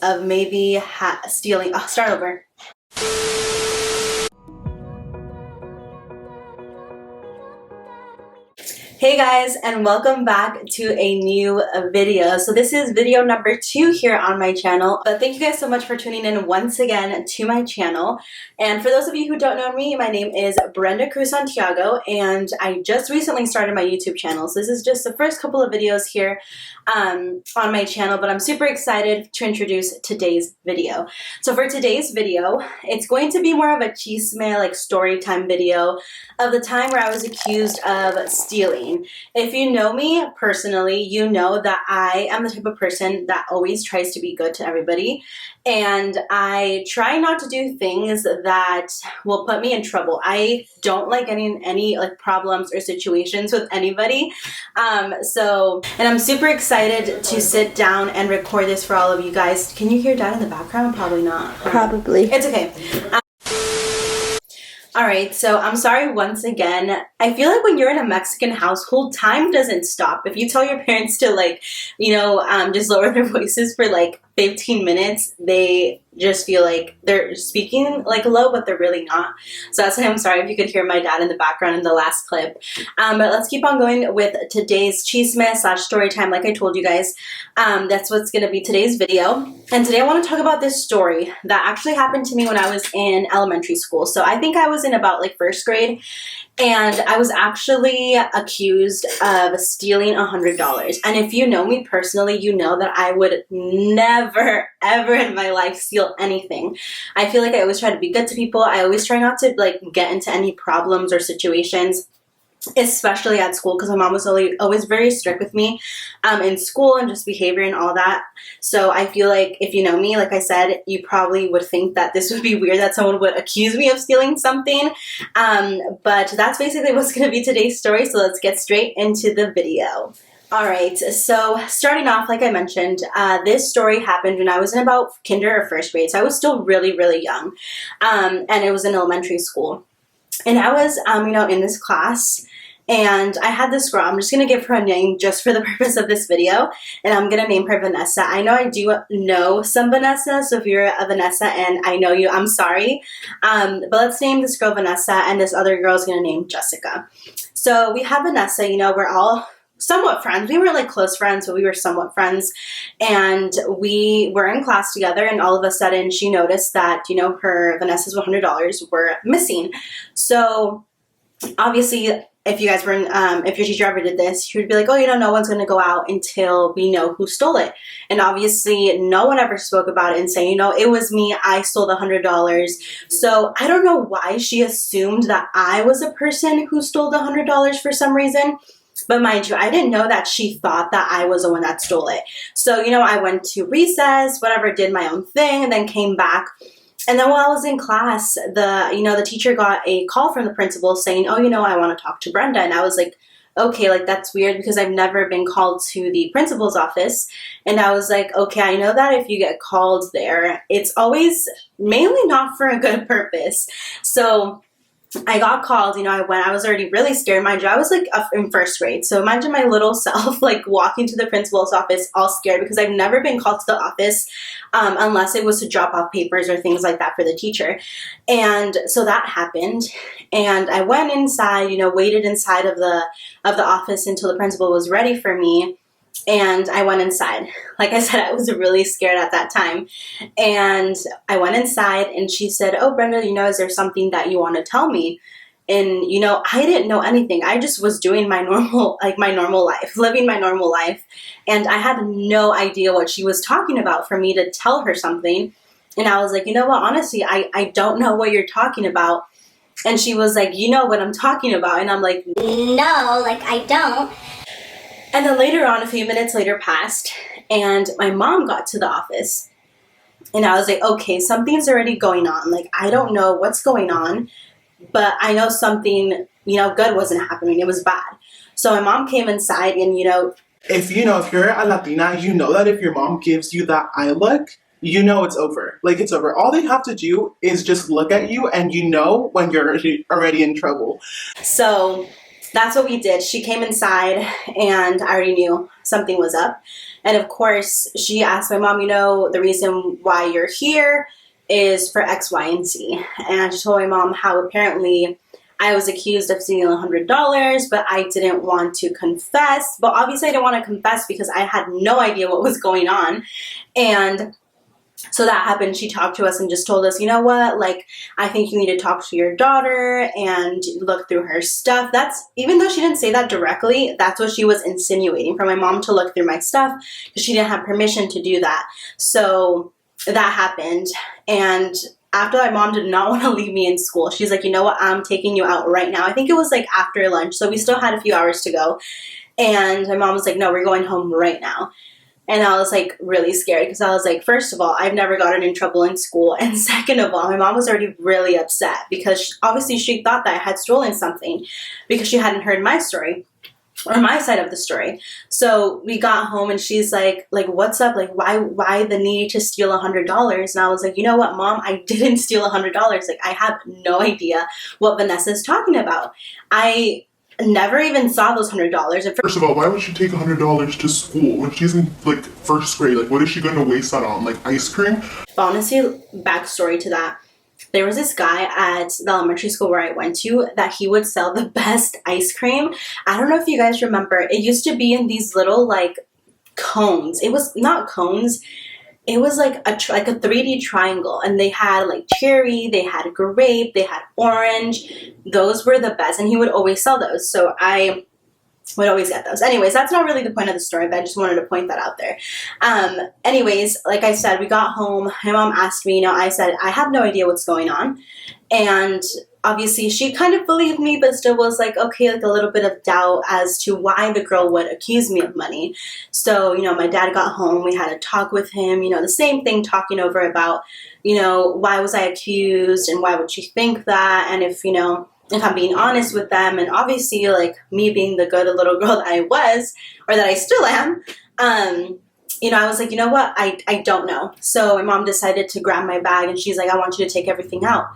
of maybe stealing. I'll start over. Hey guys, and welcome back to a new video. So this is video number 2 here on my channel. But thank you guys so much for tuning in once again to my channel. And for those of you who don't know me, my name is Brenda Cruz Santiago, and I just recently started my YouTube channel. So this is just the first couple of videos here on my channel, but I'm super excited to introduce today's video. So for today's video, it's going to be more of a chisme, like story time video of the time where I was accused of stealing. If you know me personally, you know that I am the type of person that always tries to be good to everybody, and I try not to do things that will put me in trouble. I don't like any like problems or situations with anybody. And I'm super excited to sit down and record this for all of you guys. Can you hear Dad in the background? Probably not. Probably. It's okay. Alright, so I'm sorry once again. I feel like when you're in a Mexican household, time doesn't stop. If you tell your parents to just lower their voices for like 15 minutes, they just feel like they're speaking like low, but they're really not. So that's why I'm sorry if you could hear my dad in the background in the last clip. But let's keep on going with today's chisme / story time. Like I told you guys, that's what's going to be today's video. And today I want to talk about this story that actually happened to me when I was in elementary school. So I think I was in about like 1st grade. And I was actually accused of stealing $100. And if you know me personally, you know that I would never, ever in my life steal anything. I feel like I always try to be good to people. I always try not to like get into any problems or situations, especially at school, because my mom was always very strict with me in school and just behavior and all that. So I feel like if you know me, like I said, you probably would think that this would be weird that someone would accuse me of stealing something. But that's basically what's going to be today's story. So let's get straight into the video. Alright, so starting off, like I mentioned, this story happened when I was in about kinder or 1st grade. So I was still really, really young. And it was in elementary school. And I was, in this class, and I had this girl. I'm just going to give her a name just for the purpose of this video, and I'm going to name her Vanessa. I know I do know some Vanessa, so if you're a Vanessa and I know you, I'm sorry. But let's name this girl Vanessa, and this other girl is going to name Jessica. So we have Vanessa, we're all somewhat friends. We weren't like close friends, but we were somewhat friends. And we were in class together, and all of a sudden she noticed that, her Vanessa's $100 were missing. So obviously, if you guys were if your teacher ever did this, she would be like, oh, no one's going to go out until we know who stole it. And obviously no one ever spoke about it and saying, it was me, I stole the $100. So I don't know why she assumed that I was a person who stole the $100 for some reason. But mind you, I didn't know that she thought that I was the one that stole it. So, I went to recess, whatever, did my own thing, and then came back. And then while I was in class, the teacher got a call from the principal saying, oh, I want to talk to Brenda. And I was like, okay, like that's weird because I've never been called to the principal's office. And I was like, okay, I know that if you get called there, it's always mainly not for a good purpose. So I got called, I went, I was already really scared. Mind you, I was like in 1st grade. So imagine my little self like walking to the principal's office all scared because I've never been called to the office unless it was to drop off papers or things like that for the teacher. And so that happened. And I went inside, waited inside of the office until the principal was ready for me. And I went inside. Like I said, I was really scared at that time. And I went inside and she said, oh, Brenda, is there something that you want to tell me? And, I didn't know anything. I just was doing my normal life, living my normal life. And I had no idea what she was talking about for me to tell her something. And I was like, what, honestly, I don't know what you're talking about. And she was like, you know what I'm talking about. And I'm like, no, I don't. And then later on, a few minutes later passed, and my mom got to the office. And I was like, okay, something's already going on. Like, I don't know what's going on, but I know something, good wasn't happening. It was bad. So my mom came inside and, if you're a Latina, you know that if your mom gives you that eye look, it's over. Like, it's over. All they have to do is just look at you and when you're already in trouble. So that's what we did. She came inside and I already knew something was up. And of course, she asked my mom, the reason why you're here is for X, Y, and Z. And she told my mom how apparently I was accused of stealing $100, but I didn't want to confess. But obviously I didn't want to confess because I had no idea what was going on. And so that happened. She talked to us and just told us, you know what, like, I think you need to talk to your daughter and look through her stuff. That's, even though she didn't say that directly, that's what she was insinuating, for my mom to look through my stuff, because she didn't have permission to do that. So that happened. And after that, my mom did not want to leave me in school. She's like, you know what, I'm taking you out right now. I think it was like after lunch. So we still had a few hours to go. And my mom was like, no, we're going home right now. And I was like really scared because I was like, first of all, I've never gotten in trouble in school. And second of all, my mom was already really upset because obviously she thought that I had stolen something because she hadn't heard my story or my side of the story. So we got home and she's like, what's up? Like, why the need to steal $100? And I was like, you know what, Mom, I didn't steal $100. Like, I have no idea what Vanessa's talking about. I never even saw those $100. And first of all, why would she take $100 to school when she's in like first grade? Like, what is she going to waste that on? Like ice cream? Honestly, backstory to that. There was this guy at the elementary school where I went to that he would sell the best ice cream. I don't know if you guys remember. It used to be in these little like cones. It was not cones. It was like a 3D triangle, and they had like cherry, they had grape, they had orange. Those were the best, and he would always sell those. So I would always get those. Anyways, that's not really the point of the story, but I just wanted to point that out there. Anyways, like I said, we got home. My mom asked me, I said, I have no idea what's going on. And obviously she kind of believed me, but still was like, okay, like a little bit of doubt as to why the girl would accuse me of money. So, my dad got home. We had a talk with him, the same thing, talking over about, why was I accused and why would she think that? And if I'm being honest with them, and obviously like me being the good little girl that I was, or that I still am, I was like, you know what? I don't know. So my mom decided to grab my bag and she's like, I want you to take everything out.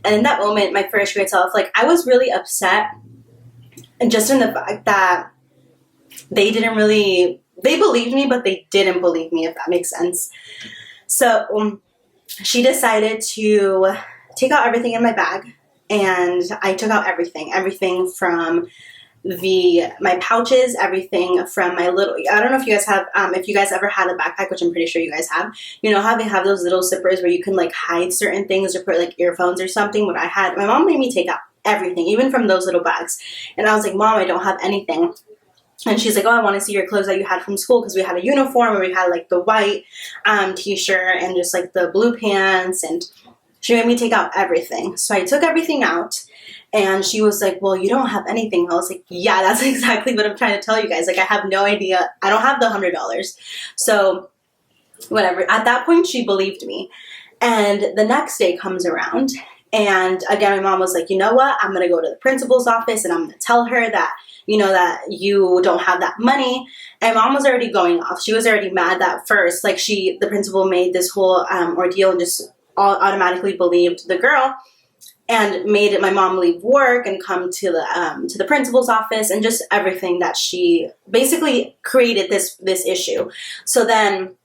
And in that moment, my first grade self, like, I was really upset. And just in the fact that they believed me, but they didn't believe me, if that makes sense. So she decided to take out everything in my bag. And I took out everything from my pouches, everything from my little, I don't know if you guys have, if you guys ever had a backpack, which I'm pretty sure you guys have, how they have those little zippers where you can like hide certain things or put like earphones or something. What I had, my mom made me take out everything, even from those little bags. And I was like, Mom, I don't have anything. And she's like, oh, I want to see your clothes that you had from school, because we had a uniform and we had like the white t-shirt and just like the blue pants, and she made me take out everything. So I took everything out. And she was like, well, you don't have anything. I was like, yeah, that's exactly what I'm trying to tell you guys. Like, I have no idea. I don't have the $100. So whatever. At that point, she believed me. And the next day comes around. And again, my mom was like, you know what? I'm going to go to the principal's office and I'm going to tell her that, that you don't have that money. And mom was already going off. She was already mad that first. Like, the principal made this whole ordeal and just automatically believed the girl. And made my mom leave work and come to the principal's office, and just everything that she basically created this issue. So then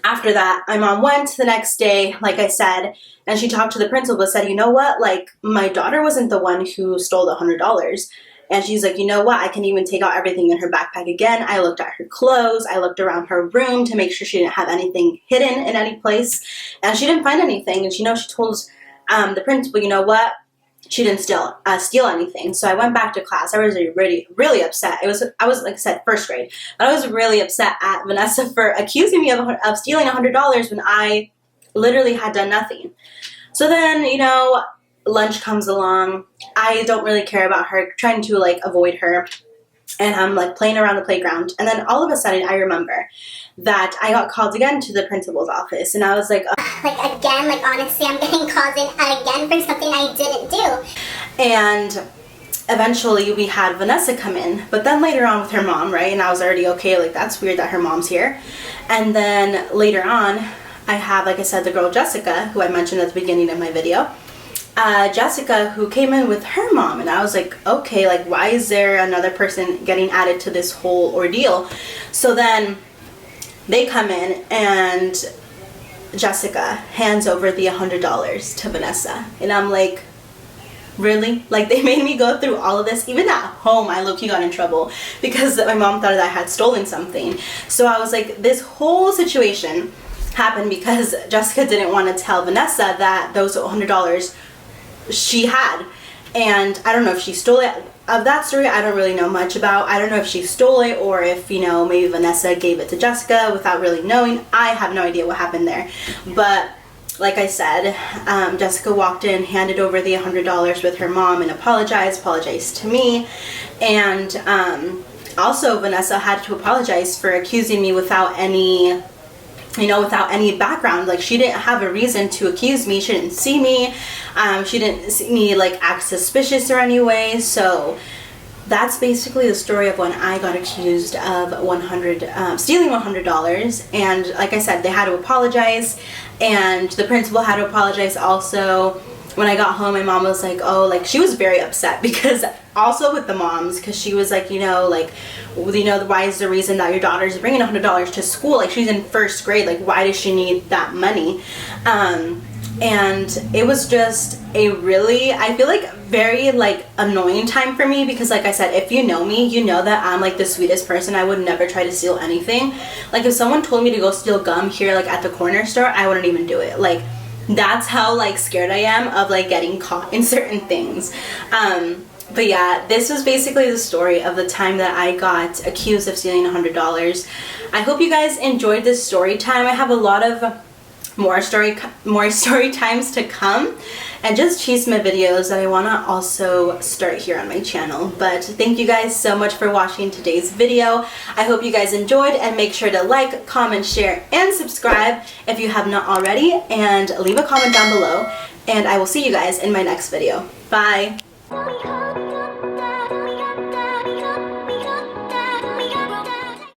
after that, my mom went the next day, like I said, and she talked to the principal and said, you know what, like, my daughter wasn't the one who stole the $100. And she's like, you know what, I can even take out everything in her backpack again. I looked at her clothes. I looked around her room to make sure she didn't have anything hidden in any place. And she didn't find anything. And she told the principal, you know what, she didn't steal anything. So I went back to class. I was really, really upset. I was, like I said, first grade. But I was really upset at Vanessa for accusing me of stealing $100 when I literally had done nothing. So then, lunch comes along. I don't really care about her, trying to, like, avoid her. And I'm, like, playing around the playground. And then all of a sudden, I remember that I got called again to the principal's office. And I was like, again, honestly, I'm getting called in again for something I didn't do. And eventually we had Vanessa come in, but then later on with her mom, right? And I was already okay, like, that's weird that her mom's here. And then later on, I have, like I said, the girl Jessica, who I mentioned at the beginning of my video. Jessica, who came in with her mom, and I was like, okay, like why is there another person getting added to this whole ordeal? So then they come in and Jessica hands over the $100 to Vanessa, and I'm like, really? Like, they made me go through all of this. Even at home, I low-key got in trouble because my mom thought that I had stolen something. So I was like, this whole situation happened because Jessica didn't want to tell Vanessa that those $100 she had. And I don't know if she stole it. Of that story, I don't really know much about. I don't know if she stole it or if, you know, maybe Vanessa gave it to Jessica without really knowing. I have no idea what happened there. But like I said, Jessica walked in, handed over the $100 with her mom and apologized to me. And also Vanessa had to apologize for accusing me without any, you know, without any background. Like, she didn't have a reason to accuse me. She didn't see me. She didn't see me like act suspicious or any way. So that's basically the story of when I got accused of stealing $100. And like I said, they had to apologize, and the principal had to apologize also. When I got home, my mom was like, oh, like, she was very upset because also with the moms, because she was like, you know, why is the reason that your daughter's bringing $100 to school? Like, she's in first grade. Like, why does she need that money? And it was just a really, I feel like, very like annoying time for me, because like I said, if you know me, you know that I'm like the sweetest person. I would never try to steal anything. Like, if someone told me to go steal gum here like at the corner store, I wouldn't even do it. Like, that's how like scared I am of like getting caught in certain things. But yeah, this was basically the story of the time that I got accused of stealing $100. I hope you guys enjoyed this story time. I have a lot of more story times to come, and just Chisme videos that I want to also start here on my channel. But thank you guys so much for watching today's video. I hope you guys enjoyed, and make sure to like, comment, share, and subscribe if you have not already, and leave a comment down below, and I will see you guys in my next video. Bye!